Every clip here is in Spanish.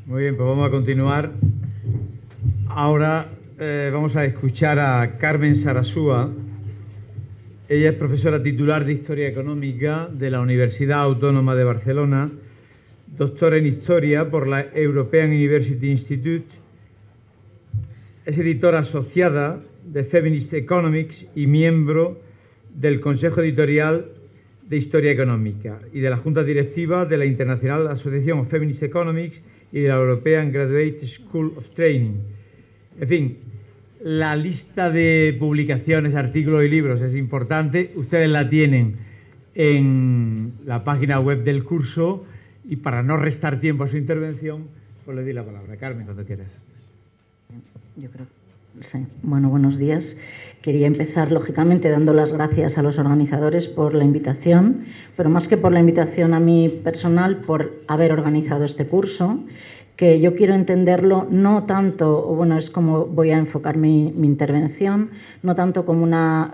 Muy bien, pues vamos a continuar. Ahora vamos a escuchar a Carmen Sarasúa. Ella es profesora titular de Historia Económica de la Universidad Autónoma de Barcelona, doctora en Historia por la European University Institute, es editora asociada de Feminist Economics y miembro del Consejo Editorial de Historia Económica y de la Junta Directiva de la International Association of Feminist Economics y de la European Graduate School of Training. En fin, la lista de publicaciones, artículos y libros es importante. Ustedes la tienen en la página web del curso y para no restar tiempo a su intervención, pues le doy la palabra. Carmen, cuando quieras. Yo creo, sí. Bueno, buenos días. Quería empezar, lógicamente, dando las gracias a los organizadores por la invitación, pero más que por la invitación a mí personal, por haber organizado este curso, que yo quiero entenderlo no tanto, bueno, es como voy a enfocar mi intervención, no tanto como una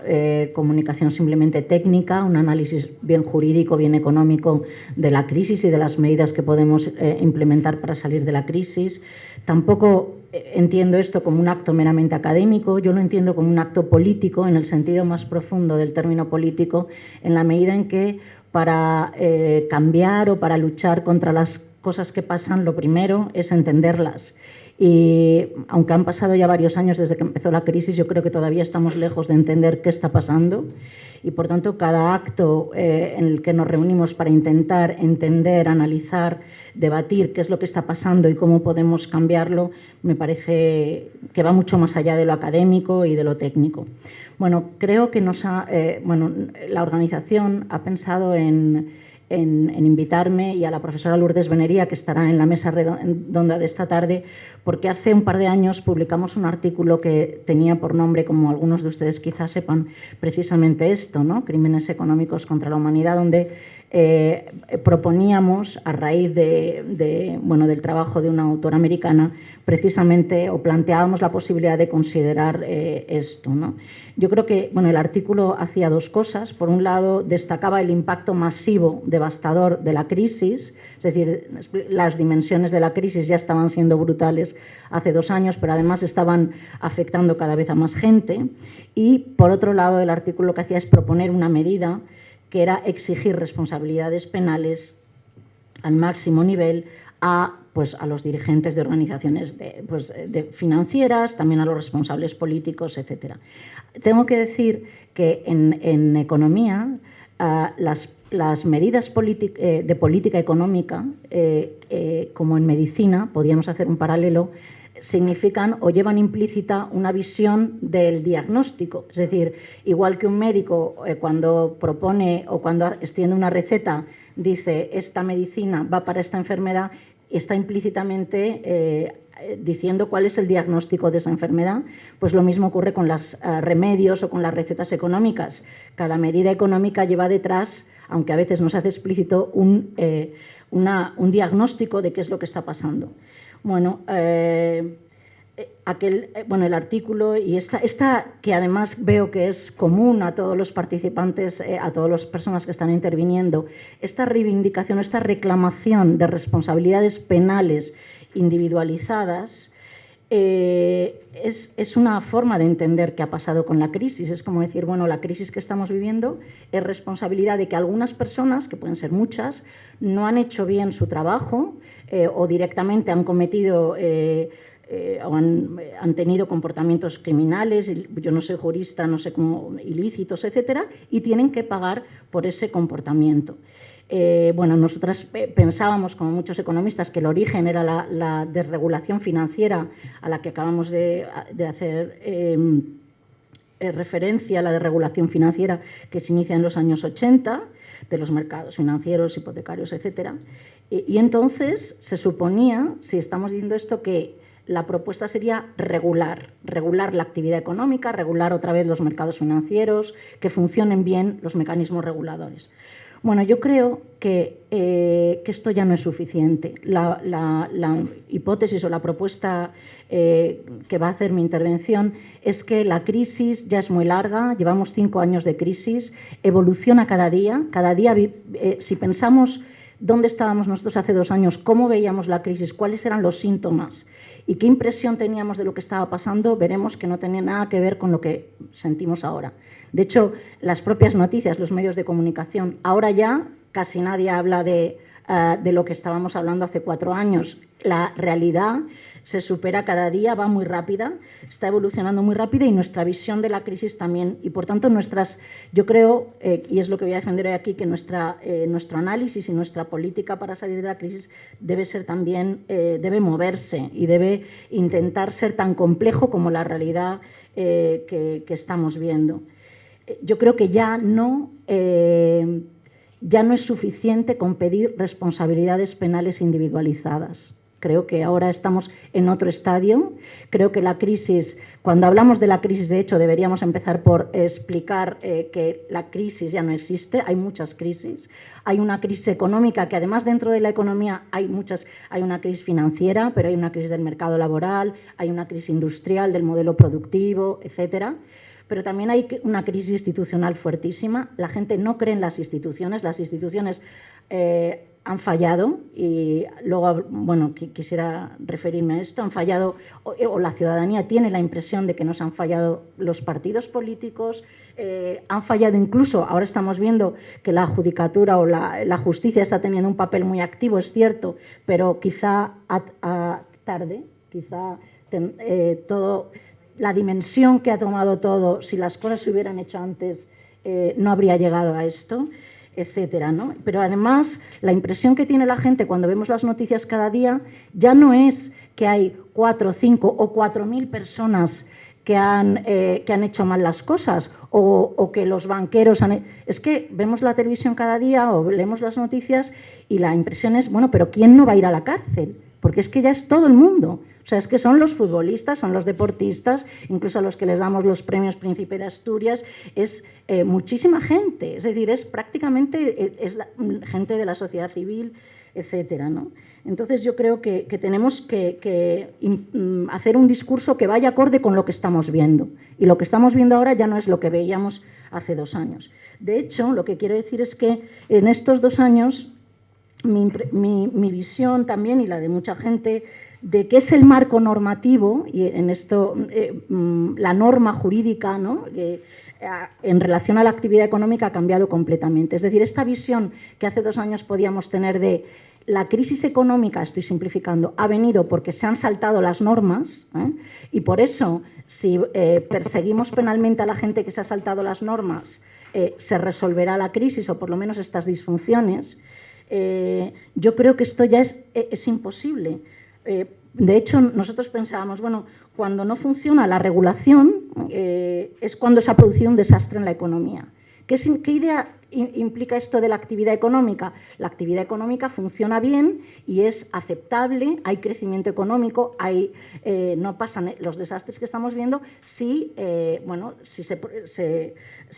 comunicación simplemente técnica, un análisis bien jurídico, bien económico de la crisis y de las medidas que podemos implementar para salir de la crisis. Tampoco entiendo esto como un acto meramente académico, yo lo entiendo como un acto político en el sentido más profundo del término político, en la medida en que para cambiar o para luchar contra las cosas que pasan, lo primero es entenderlas. Y aunque han pasado ya varios años desde que empezó la crisis, yo creo que todavía estamos lejos de entender qué está pasando. Y, por tanto, cada acto en el que nos reunimos para intentar entender, analizar, debatir qué es lo que está pasando y cómo podemos cambiarlo, me parece que va mucho más allá de lo académico y de lo técnico. Bueno, creo que la organización ha pensado en invitarme y a la profesora Lourdes Benería, que estará en la mesa redonda de esta tarde, porque hace un par de años publicamos un artículo que tenía por nombre, como algunos de ustedes quizás sepan, precisamente esto, ¿no? Crímenes económicos contra la humanidad, donde proponíamos, a raíz del trabajo de una autora americana, precisamente, o planteábamos la posibilidad de considerar esto, ¿no? Yo creo que el artículo hacía dos cosas. Por un lado, destacaba el impacto masivo, devastador de la crisis, es decir, las dimensiones de la crisis ya estaban siendo brutales hace 2 años, pero además estaban afectando cada vez a más gente. Y, por otro lado, el artículo lo que hacía es proponer una medida que era exigir responsabilidades penales al máximo nivel a los dirigentes de organizaciones financieras, también a los responsables políticos, etcétera. Tengo que decir que en economía las medidas de política económica, como en medicina, podríamos hacer un paralelo, significan o llevan implícita una visión del diagnóstico. Es decir, igual que un médico cuando propone o cuando extiende una receta dice esta medicina va para esta enfermedad, está implícitamente diciendo cuál es el diagnóstico de esa enfermedad. Pues lo mismo ocurre con los remedios o con las recetas económicas. Cada medida económica lleva detrás, aunque a veces no se hace explícito, un diagnóstico de qué es lo que está pasando. Bueno, el artículo y esta que además veo que es común a todos los participantes, a todas las personas que están interviniendo, esta reivindicación, esta reclamación de responsabilidades penales individualizadas, es una forma de entender qué ha pasado con la crisis. Es como decir, la crisis que estamos viviendo es responsabilidad de que algunas personas, que pueden ser muchas, no han hecho bien su trabajo o directamente han cometido o han tenido comportamientos criminales, yo no soy jurista, no sé cómo, ilícitos, etcétera, y tienen que pagar por ese comportamiento. Nosotras pensábamos, como muchos economistas, que el origen era la desregulación financiera a la que acabamos de hacer referencia, la desregulación financiera que se inicia en los años 80, de los mercados financieros, hipotecarios, etcétera. Y entonces se suponía, si estamos diciendo esto, que la propuesta sería regular la actividad económica, regular otra vez los mercados financieros, que funcionen bien los mecanismos reguladores. Bueno, yo creo que esto ya no es suficiente. La hipótesis o la propuesta que va a hacer mi intervención es que la crisis ya es muy larga, llevamos 5 años de crisis, evoluciona cada día. Si pensamos dónde estábamos nosotros hace 2 años, cómo veíamos la crisis, cuáles eran los síntomas y qué impresión teníamos de lo que estaba pasando, veremos que no tenía nada que ver con lo que sentimos ahora. De hecho, las propias noticias, los medios de comunicación, ahora ya casi nadie habla de lo que estábamos hablando hace 4 años. La realidad se supera cada día, va muy rápida, está evolucionando muy rápida y nuestra visión de la crisis también. Y por tanto, yo creo, y es lo que voy a defender hoy aquí, que nuestro análisis y nuestra política para salir de la crisis debe ser también, debe moverse y debe intentar ser tan complejo como la realidad que estamos viendo. Yo creo que ya no es suficiente con pedir responsabilidades penales individualizadas. Creo que ahora estamos en otro estadio. Creo que la crisis, cuando hablamos de la crisis, de hecho, deberíamos empezar por explicar que la crisis ya no existe. Hay muchas crisis. Hay una crisis económica, que además dentro de la economía hay una crisis financiera, pero hay una crisis del mercado laboral, hay una crisis industrial, del modelo productivo, etcétera. Pero también hay una crisis institucional fuertísima. La gente no cree en las instituciones han fallado y luego, bueno, quisiera referirme a esto, han fallado, o la ciudadanía tiene la impresión de que nos han fallado los partidos políticos, han fallado incluso, ahora estamos viendo que la judicatura o la justicia está teniendo un papel muy activo, es cierto, pero quizá tarde, quizá la dimensión que ha tomado todo, si las cosas se hubieran hecho antes, no habría llegado a esto, etcétera, ¿no? Pero además, la impresión que tiene la gente cuando vemos las noticias cada día ya no es que hay 4, 5 o 4.000 personas que han hecho mal las cosas o que los banqueros Es que vemos la televisión cada día o leemos las noticias y la impresión es, bueno, pero ¿quién no va a ir a la cárcel? Porque es que ya es todo el mundo. O sea, es que son los futbolistas, son los deportistas, incluso a los que les damos los premios Príncipe de Asturias, es muchísima gente, es decir, es prácticamente gente de la sociedad civil, etcétera, ¿no? Entonces yo creo que tenemos que hacer un discurso que vaya acorde con lo que estamos viendo. Y lo que estamos viendo ahora ya no es lo que veíamos hace 2 años. De hecho, lo que quiero decir es que en estos 2 años mi visión también y la de mucha gente de qué es el marco normativo, y en esto la norma jurídica, ¿no?, en relación a la actividad económica ha cambiado completamente. Es decir, esta visión que hace 2 años podíamos tener de la crisis económica, estoy simplificando, ha venido porque se han saltado las normas, y por eso si perseguimos penalmente a la gente que se ha saltado las normas, se resolverá la crisis o por lo menos estas disfunciones. Yo creo que esto ya es imposible. De hecho, nosotros pensábamos, bueno, cuando no funciona la regulación es cuando se ha producido un desastre en la economía. ¿Qué idea implica esto de la actividad económica? La actividad económica funciona bien y es aceptable, hay crecimiento económico, no pasan los desastres que estamos viendo si se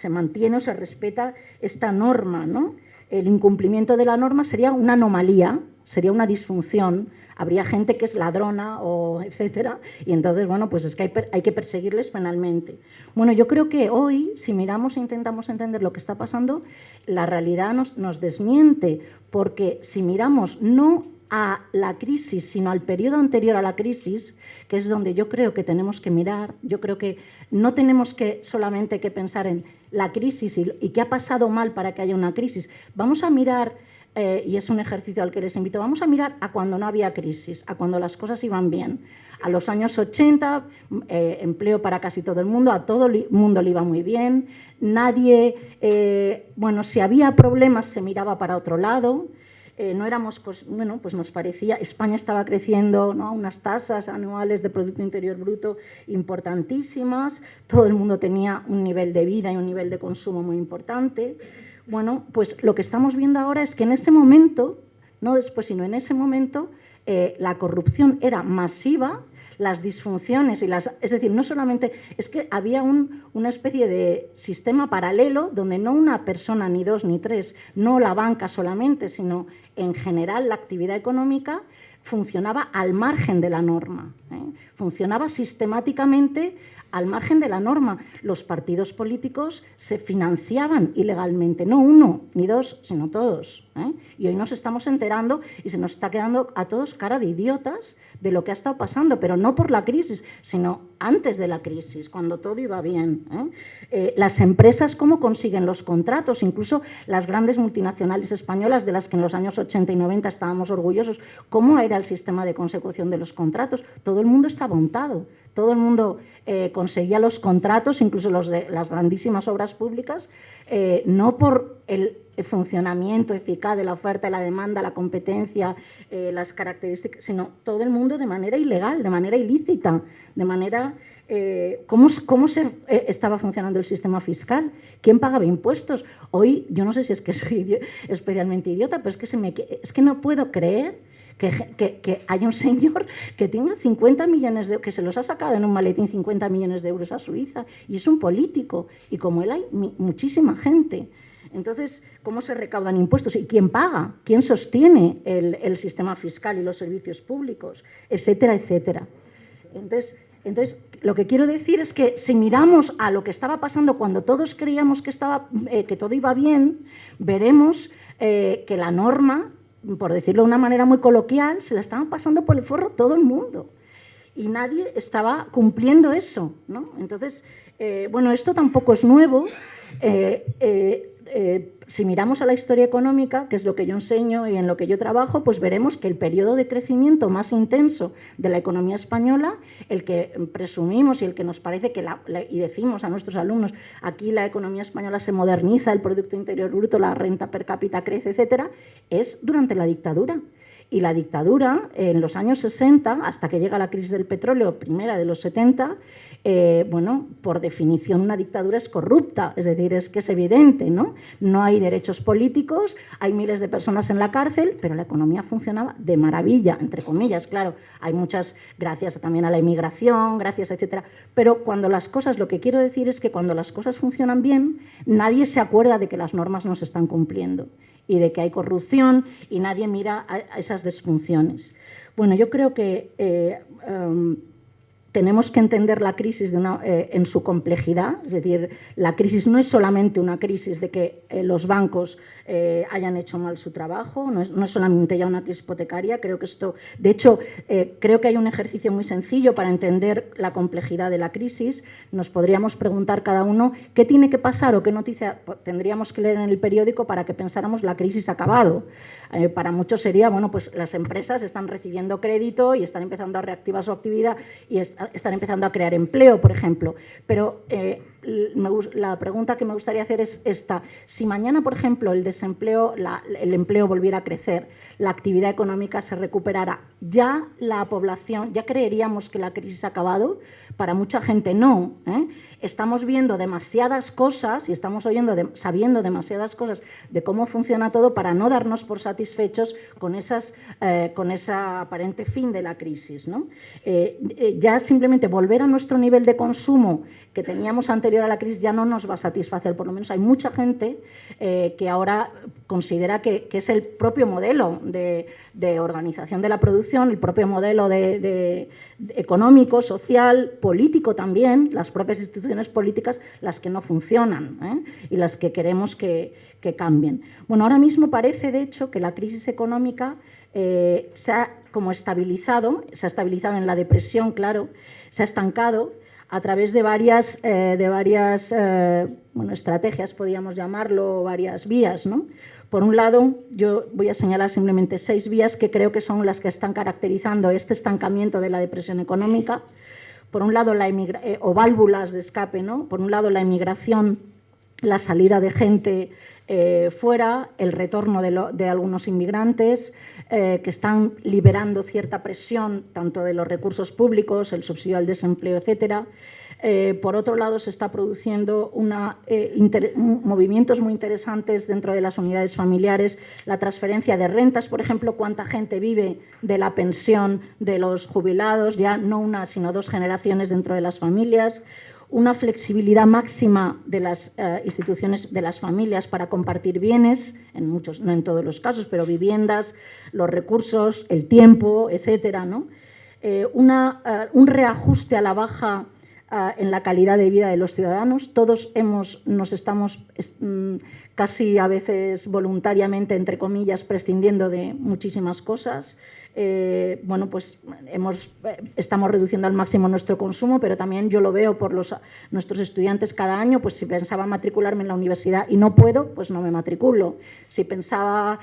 mantiene o se respeta esta norma, ¿no? El incumplimiento de la norma sería una anomalía, sería una disfunción. Habría gente que es ladrona o etcétera, y entonces, bueno, pues es que hay que perseguirles penalmente. Bueno, yo creo que hoy, si miramos e intentamos entender lo que está pasando, la realidad nos desmiente, porque si miramos no a la crisis, sino al periodo anterior a la crisis, que es donde yo creo que tenemos que mirar, yo creo que no tenemos que solamente que pensar en la crisis y qué ha pasado mal para que haya una crisis. Vamos a mirar, y es un ejercicio al que les invito, vamos a mirar a cuando no había crisis, a cuando las cosas iban bien. A los años 80, empleo para casi todo el mundo, a todo el mundo le iba muy bien, nadie, si había problemas se miraba para otro lado, no éramos, pues nos parecía, España estaba creciendo, ¿no?, unas tasas anuales de Producto Interior Bruto importantísimas, todo el mundo tenía un nivel de vida y un nivel de consumo muy importante. Bueno, pues lo que estamos viendo ahora es que en ese momento, no después, sino en ese momento, la corrupción era masiva, las disfunciones es decir, no solamente, es que había una especie de sistema paralelo donde no una persona, ni 2, ni 3, no la banca solamente, sino en general la actividad económica funcionaba al margen de la norma, funcionaba sistemáticamente al margen de la norma. Los partidos políticos se financiaban ilegalmente, no uno ni dos, sino todos, ¿eh? Y hoy nos estamos enterando y se nos está quedando a todos cara de idiotas de lo que ha estado pasando, pero no por la crisis, sino antes de la crisis, cuando todo iba bien, ¿eh? Las empresas, ¿cómo consiguen los contratos? Incluso las grandes multinacionales españolas, de las que en los años 80 y 90 estábamos orgullosos, ¿cómo era el sistema de consecución de los contratos? Todo el mundo estaba untado, todo el mundo conseguía los contratos, incluso los de las grandísimas obras públicas, no por el funcionamiento eficaz de la oferta y la demanda, la competencia, las características, sino todo el mundo de manera ilegal, de manera ilícita, de manera... ¿Cómo se estaba funcionando el sistema fiscal? ¿Quién pagaba impuestos? Hoy, yo no sé si es que soy especialmente idiota, pero es que no puedo creer que haya un señor que tenga 50 millones de euros, que se los ha sacado en un maletín 50 millones de euros a Suiza, y es un político, y como él hay muchísima gente. Entonces, ¿cómo se recaudan impuestos? ¿Y quién paga? ¿Quién sostiene el sistema fiscal y los servicios públicos? Etcétera, etcétera. Entonces, lo que quiero decir es que si miramos a lo que estaba pasando cuando todos creíamos que todo iba bien, veremos que la norma, por decirlo de una manera muy coloquial, se la estaban pasando por el forro todo el mundo. Y nadie estaba cumpliendo eso, ¿no? Entonces, bueno, esto tampoco es nuevo. Si miramos a la historia económica, que es lo que yo enseño y en lo que yo trabajo, pues veremos que el periodo de crecimiento más intenso de la economía española, el que presumimos y el que nos parece que, y decimos a nuestros alumnos, aquí la economía española se moderniza, el Producto Interior Bruto, la renta per cápita crece, etcétera, es durante la dictadura. Y la dictadura, en los años 60, hasta que llega la crisis del petróleo, primera de los 70, bueno, por definición una dictadura es corrupta, es decir, es que es evidente, ¿no? No hay derechos políticos, hay miles de personas en la cárcel, pero la economía funcionaba de maravilla, entre comillas, claro, hay muchas, gracias también a la inmigración, gracias, etcétera, pero cuando las cosas, lo que quiero decir es que cuando las cosas funcionan bien, nadie se acuerda de que las normas no se están cumpliendo y de que hay corrupción y nadie mira a esas disfunciones. Bueno, yo creo que tenemos que entender la crisis en su complejidad, es decir, la crisis no es solamente una crisis de que los bancos hayan hecho mal su trabajo, no es solamente ya una crisis hipotecaria, creo que esto, de hecho, creo que hay un ejercicio muy sencillo para entender la complejidad de la crisis. Nos podríamos preguntar cada uno qué tiene que pasar o qué noticia tendríamos que leer en el periódico para que pensáramos la crisis ha acabado. Para muchos sería, bueno, pues las empresas están recibiendo crédito y están empezando a reactivar su actividad y están empezando a crear empleo, por ejemplo. Pero la pregunta que me gustaría hacer es esta. Si mañana, por ejemplo, el empleo volviera a crecer, la actividad económica se recuperara, ¿ya la población, ya creeríamos que la crisis ha acabado? Para mucha gente no, ¿eh? Estamos viendo demasiadas cosas y estamos sabiendo demasiadas cosas de cómo funciona todo para no darnos por satisfechos con esa aparente fin de la crisis, ¿no? Ya simplemente volver a nuestro nivel de consumo que teníamos anterior a la crisis ya no nos va a satisfacer. Por lo menos hay mucha gente que ahora considera que es el propio modelo de organización de la producción, el propio modelo de económico, social, político también, las propias instituciones políticas, las que no funcionan, y las que queremos que cambien. Bueno, ahora mismo parece, de hecho, que la crisis económica se ha estabilizado en la depresión, claro, se ha estancado a través de varias estrategias, podríamos llamarlo, varias vías, ¿no? Por un lado, yo voy a señalar simplemente 6 vías que creo que son las que están caracterizando este estancamiento de la depresión económica. Por un lado, o válvulas de escape, ¿no? Por un lado, la emigración, la salida de gente fuera, el retorno de algunos inmigrantes que están liberando cierta presión tanto de los recursos públicos, el subsidio al desempleo, etcétera. Por otro lado, se está produciendo movimientos muy interesantes dentro de las unidades familiares, la transferencia de rentas, por ejemplo, cuánta gente vive de la pensión de los jubilados, ya no una, sino 2 generaciones dentro de las familias, una flexibilidad máxima de las instituciones de las familias para compartir bienes, en muchos, no en todos los casos, pero viviendas, los recursos, el tiempo, etcétera, ¿no? Un reajuste a la baja en la calidad de vida de los ciudadanos. Todos nos estamos casi a veces voluntariamente, entre comillas, prescindiendo de muchísimas cosas. Bueno, pues estamos reduciendo al máximo nuestro consumo, pero también yo lo veo por nuestros estudiantes cada año. Pues si pensaba matricularme en la universidad y no puedo, pues no me matriculo. Si pensaba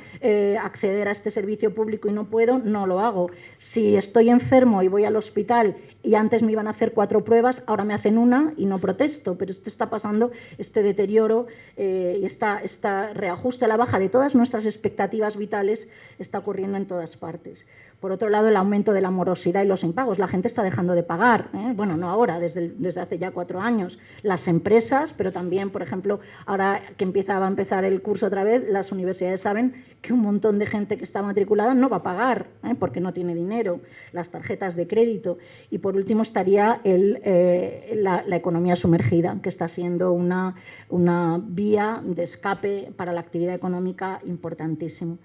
acceder a este servicio público y no puedo, no lo hago. Si estoy enfermo y voy al hospital y antes me iban a hacer 4 pruebas, ahora me hacen una y no protesto, pero esto está pasando, este deterioro y este reajuste a la baja de todas nuestras expectativas vitales está ocurriendo en todas partes. Por otro lado, el aumento de la morosidad y los impagos. La gente está dejando de pagar, bueno, no ahora, desde hace ya 4 años. Las empresas, pero también, por ejemplo, ahora que va a empezar el curso otra vez, las universidades saben que un montón de gente que está matriculada no va a pagar, porque no tiene dinero, las tarjetas de crédito. Y por último estaría la economía sumergida, que está siendo una vía de escape para la actividad económica importantísimo.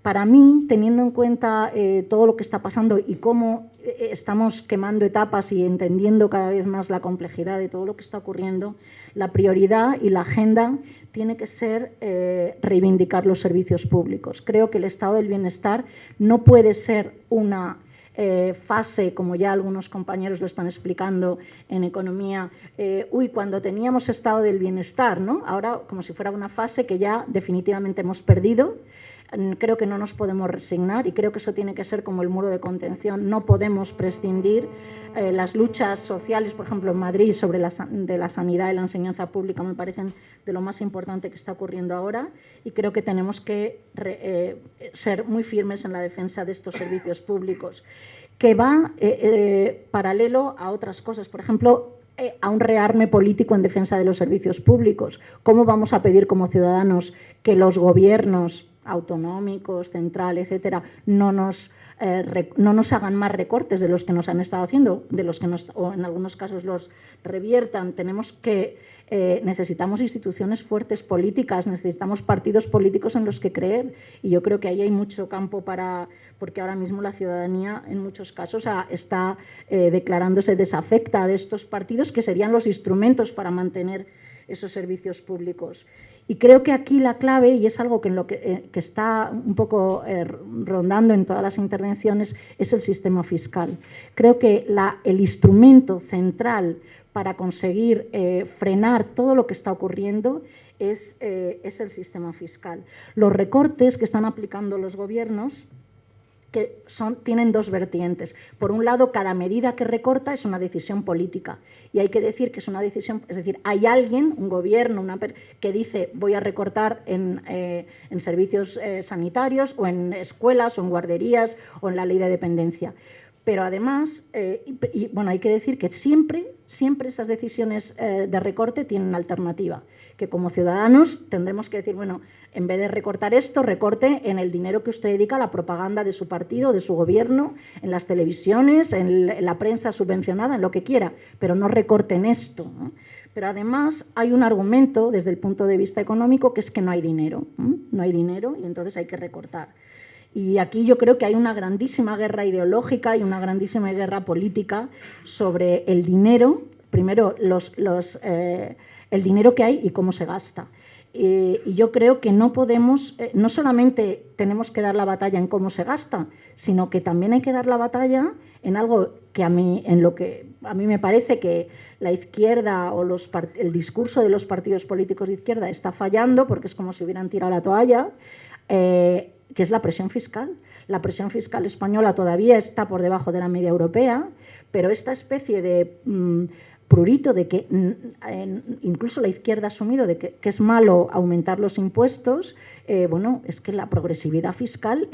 Para mí, teniendo en cuenta todo lo que está pasando y cómo estamos quemando etapas y entendiendo cada vez más la complejidad de todo lo que está ocurriendo, la prioridad y la agenda tiene que ser reivindicar los servicios públicos. Creo que el estado del bienestar no puede ser una fase, como ya algunos compañeros lo están explicando en economía, cuando teníamos estado del bienestar, ¿no? Ahora como si fuera una fase que ya definitivamente hemos perdido. Creo que no nos podemos resignar y creo que eso tiene que ser como el muro de contención. No podemos prescindir. Las luchas sociales, por ejemplo, en Madrid, de la sanidad y la enseñanza pública, me parecen de lo más importante que está ocurriendo ahora, y creo que tenemos que ser muy firmes en la defensa de estos servicios públicos, que va paralelo a otras cosas. Por ejemplo, a un rearme político en defensa de los servicios públicos. ¿Cómo vamos a pedir como ciudadanos que los gobiernos autonómicos, central, etcétera, no nos hagan más recortes de los que nos han estado haciendo, o en algunos casos los reviertan? Necesitamos instituciones fuertes políticas, necesitamos partidos políticos en los que creer, y yo creo que ahí hay mucho campo porque ahora mismo la ciudadanía en muchos casos está declarándose desafecta de estos partidos que serían los instrumentos para mantener esos servicios públicos. Y creo que aquí la clave, y es algo que está un poco rondando en todas las intervenciones, es el sistema fiscal. Creo que el instrumento central para conseguir frenar todo lo que está ocurriendo es el sistema fiscal. Los recortes que están aplicando los gobiernos tienen 2 vertientes. Por un lado, cada medida que recorta es una decisión política, y hay que decir que es una decisión, es decir, hay alguien, un gobierno, que dice voy a recortar en servicios sanitarios, o en escuelas, o en guarderías, o en la ley de dependencia. Pero además, bueno, hay que decir que siempre esas decisiones de recorte tienen alternativa, que como ciudadanos tendremos que decir, bueno, en vez de recortar esto, recorte en el dinero que usted dedica a la propaganda de su partido, de su gobierno, en las televisiones, en la prensa subvencionada, en lo que quiera, pero no recorte en esto, ¿no? Pero además hay un argumento desde el punto de vista económico, que es que no hay dinero, no hay dinero y entonces hay que recortar. Y aquí yo creo que hay una grandísima guerra ideológica y una grandísima guerra política sobre el dinero, primero el dinero que hay y cómo se gasta. Y yo creo que no podemos, no solamente tenemos que dar la batalla en cómo se gasta, sino que también hay que dar la batalla en algo que en lo que a mí me parece que la izquierda o el discurso de los partidos políticos de izquierda está fallando, porque es como si hubieran tirado la toalla, que es la presión fiscal. La presión fiscal española todavía está por debajo de la media europea, pero esta especie de prurito de que incluso la izquierda ha asumido de que es malo aumentar los impuestos, bueno, es que la progresividad fiscal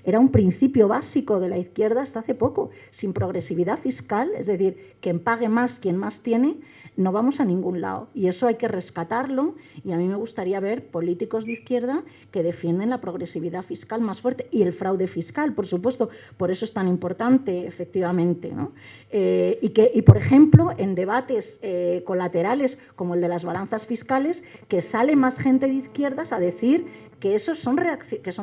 era un principio básico de la izquierda hasta hace poco. Sin progresividad fiscal, es decir, quien pague más, quien más tiene, no vamos a ningún lado, y eso hay que rescatarlo, y a mí me gustaría ver políticos de izquierda que defienden la progresividad fiscal más fuerte y el fraude fiscal, por supuesto, por eso es tan importante, efectivamente, ¿no? Y por ejemplo, en debates colaterales como el de las balanzas fiscales, que sale más gente de izquierdas a decir que esos son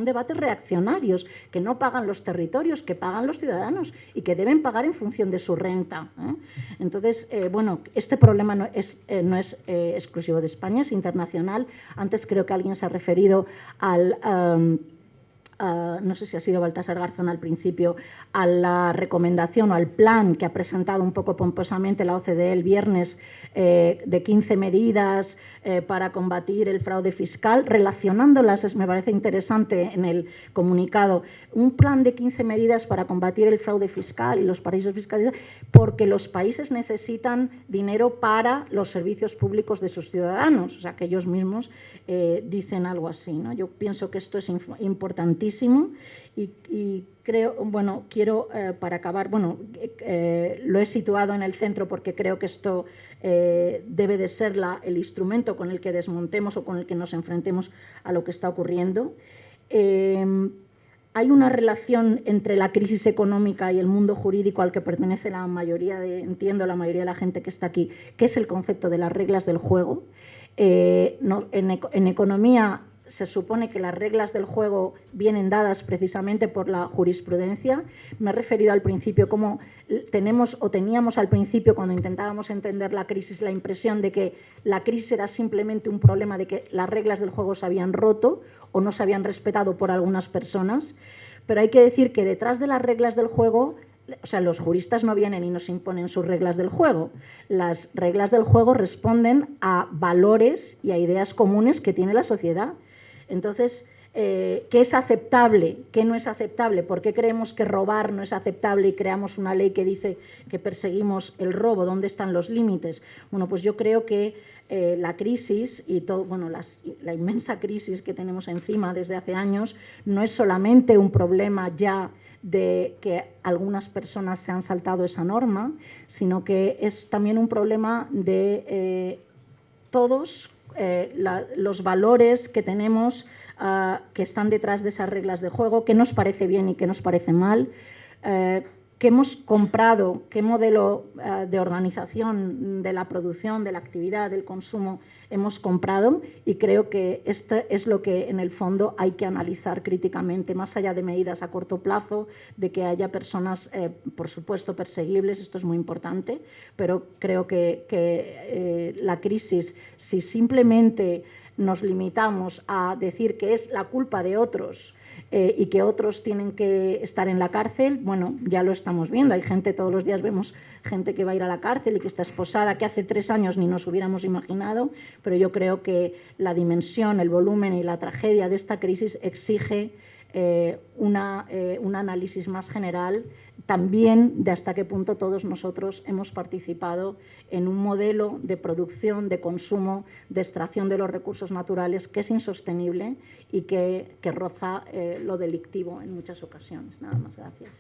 debates reaccionarios, que no pagan los territorios, que pagan los ciudadanos y que deben pagar en función de su renta. Entonces, bueno, este problema no es exclusivo de España, es internacional. Antes creo que alguien se ha referido al... no sé si ha sido Baltasar Garzón al principio, a la recomendación o al plan que ha presentado un poco pomposamente la OCDE el viernes de 15 medidas para combatir el fraude fiscal, relacionándolas, me parece interesante en el comunicado, un plan de 15 medidas para combatir el fraude fiscal y los paraísos fiscales, porque los países necesitan dinero para los servicios públicos de sus ciudadanos, o sea, que ellos mismos dicen algo así, ¿no? Yo pienso que esto es importantísimo y creo, bueno, quiero, para acabar, bueno, lo he situado en el centro porque creo que esto debe de ser el instrumento con el que desmontemos o con el que nos enfrentemos a lo que está ocurriendo. Hay una relación entre la crisis económica y el mundo jurídico al que pertenece la mayoría la mayoría de la gente que está aquí, que es el concepto de las reglas del juego. En economía se supone que las reglas del juego vienen dadas precisamente por la jurisprudencia. Me he referido al principio como teníamos al principio, cuando intentábamos entender la crisis, la impresión de que la crisis era simplemente un problema de que las reglas del juego se habían roto o no se habían respetado por algunas personas. Pero hay que decir que detrás de las reglas del juego, o sea, los juristas no vienen y nos imponen sus reglas del juego. Las reglas del juego responden a valores y a ideas comunes que tiene la sociedad. Entonces, ¿qué es aceptable? ¿Qué no es aceptable? ¿Por qué creemos que robar no es aceptable y creamos una ley que dice que perseguimos el robo? ¿Dónde están los límites? Bueno, pues yo creo que la crisis y todo, bueno, la inmensa crisis que tenemos encima desde hace años no es solamente un problema ya de que algunas personas se han saltado esa norma, sino que es también un problema de todos los valores que tenemos que están detrás de esas reglas de juego, qué nos parece bien y qué nos parece mal, qué hemos comprado, qué modelo de organización de la producción, de la actividad, del consumo hemos comprado, y creo que esto es lo que en el fondo hay que analizar críticamente, más allá de medidas a corto plazo, de que haya personas, por supuesto, perseguibles, esto es muy importante, pero creo que la crisis, si simplemente nos limitamos a decir que es la culpa de otros y que otros tienen que estar en la cárcel, bueno, ya lo estamos viendo. Hay gente, todos los días vemos gente que va a ir a la cárcel y que está esposada, que hace 3 años ni nos hubiéramos imaginado, pero yo creo que la dimensión, el volumen y la tragedia de esta crisis exige un análisis más general, también de hasta qué punto todos nosotros hemos participado en un modelo de producción, de consumo, de extracción de los recursos naturales que es insostenible y que roza lo delictivo en muchas ocasiones. Nada más, gracias.